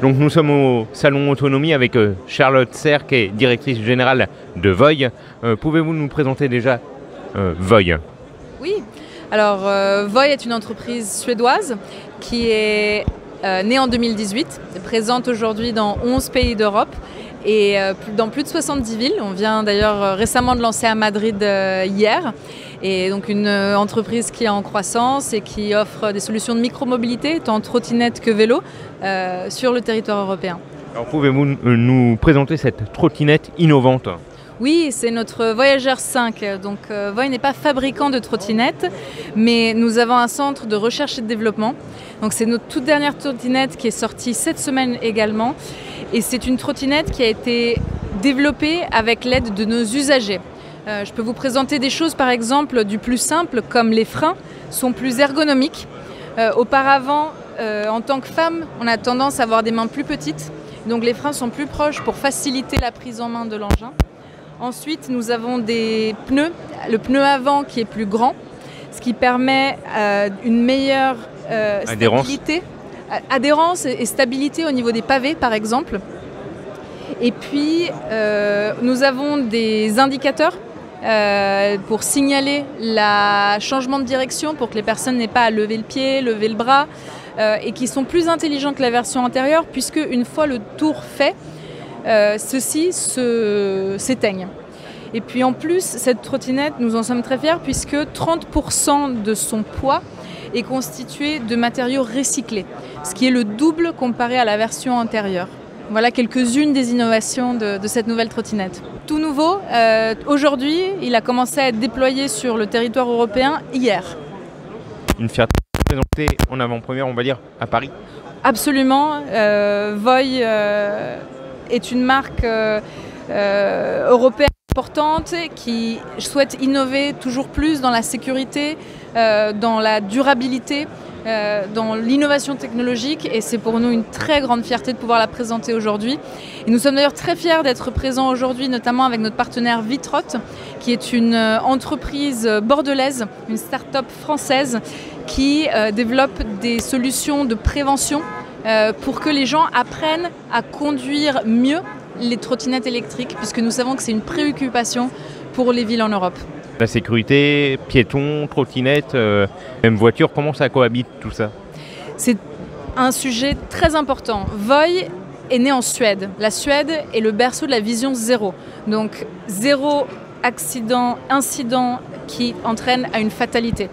Donc nous sommes au Salon Autonomie avec Charlotte Serre, qui est directrice générale de Voi. Pouvez-vous nous présenter déjà Voi? Oui, alors Voi est une entreprise suédoise qui est née en 2018, présente aujourd'hui dans 11 pays d'Europe et dans plus de 70 villes. On vient d'ailleurs récemment de lancer à Madrid hier. Et donc une entreprise qui est en croissance et qui offre des solutions de micromobilité, tant trottinette que vélo, sur le territoire européen. Alors pouvez-vous nous présenter cette trottinette innovante? Oui, c'est notre Voyager 5. Donc Voi n'est pas fabricant de trottinettes, mais nous avons un centre de recherche et de développement. Donc c'est notre toute dernière trottinette qui est sortie cette semaine également. Et c'est une trottinette qui a été développée avec l'aide de nos usagers. Je peux vous présenter des choses, par exemple, du plus simple, comme les freins sont plus ergonomiques. Auparavant, en tant que femme, on a tendance à avoir des mains plus petites, donc les freins sont plus proches pour faciliter la prise en main de l'engin. Ensuite, nous avons des pneus, le pneu avant qui est plus grand, ce qui permet une meilleure adhérence et stabilité au niveau des pavés, par exemple. Et puis, nous avons des indicateurs pour signaler le changement de direction, pour que les personnes n'aient pas à lever le pied, lever le bras, et qui sont plus intelligents que la version antérieure, puisque une fois le tour fait, ceux-ci s'éteignent. Et puis en plus, cette trottinette, nous en sommes très fiers, puisque 30% de son poids est constitué de matériaux recyclés, ce qui est le double comparé à la version antérieure. Voilà quelques-unes des innovations de cette nouvelle trottinette. Tout nouveau, aujourd'hui, il a commencé à être déployé sur le territoire européen hier. Une fierté présentée en avant-première, on va dire, à Paris? Absolument. Voi est une marque européenne importante qui souhaite innover toujours plus dans la sécurité, dans la durabilité, dans l'innovation technologique, et c'est pour nous une très grande fierté de pouvoir la présenter aujourd'hui. Et nous sommes d'ailleurs très fiers d'être présents aujourd'hui, notamment avec notre partenaire Vitrot, qui est une entreprise bordelaise, une start-up française qui développe des solutions de prévention pour que les gens apprennent à conduire mieux les trottinettes électriques, puisque nous savons que c'est une préoccupation pour les villes en Europe. La sécurité, piétons, trottinettes, même voiture, comment ça cohabite tout ça? C'est un sujet très important. Voi est né en Suède. La Suède est le berceau de la vision zéro. Donc zéro incident qui entraîne à une fatalité.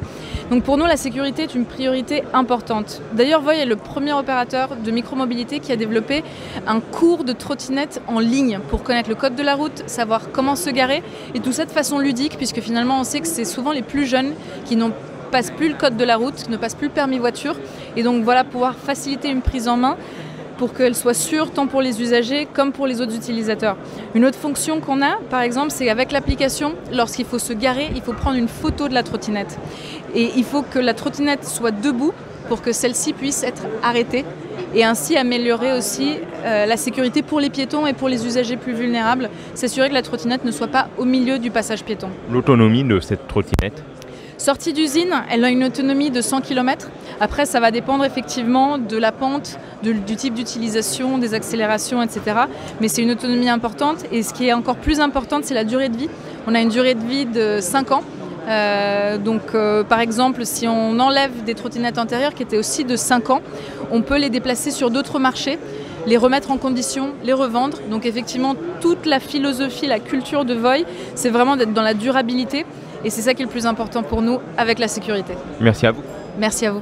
Donc pour nous, la sécurité est une priorité importante. D'ailleurs, Voi est le premier opérateur de micromobilité qui a développé un cours de trottinette en ligne pour connaître le code de la route, savoir comment se garer, et tout ça de façon ludique, puisque finalement on sait que c'est souvent les plus jeunes qui ne passent plus le code de la route, qui ne passent plus le permis voiture, et donc voilà, pouvoir faciliter une prise en main pour qu'elle soit sûre tant pour les usagers comme pour les autres utilisateurs. Une autre fonction qu'on a, par exemple, c'est avec l'application, lorsqu'il faut se garer, il faut prendre une photo de la trottinette. Et il faut que la trottinette soit debout pour que celle-ci puisse être arrêtée et ainsi améliorer aussi la sécurité pour les piétons et pour les usagers plus vulnérables, s'assurer que la trottinette ne soit pas au milieu du passage piéton. L'autonomie de cette trottinette? Sortie d'usine, elle a une autonomie de 100 km. Après, ça va dépendre effectivement de la pente, du type d'utilisation, des accélérations, etc. Mais c'est une autonomie importante. Et ce qui est encore plus importante, c'est la durée de vie. On a une durée de vie de 5 ans. Par exemple, si on enlève des trottinettes antérieures qui étaient aussi de 5 ans, on peut les déplacer sur d'autres marchés, les remettre en condition, les revendre. Donc effectivement, toute la philosophie, la culture de Voi, c'est vraiment d'être dans la durabilité. Et c'est ça qui est le plus important pour nous avec la sécurité. Merci à vous. Merci à vous.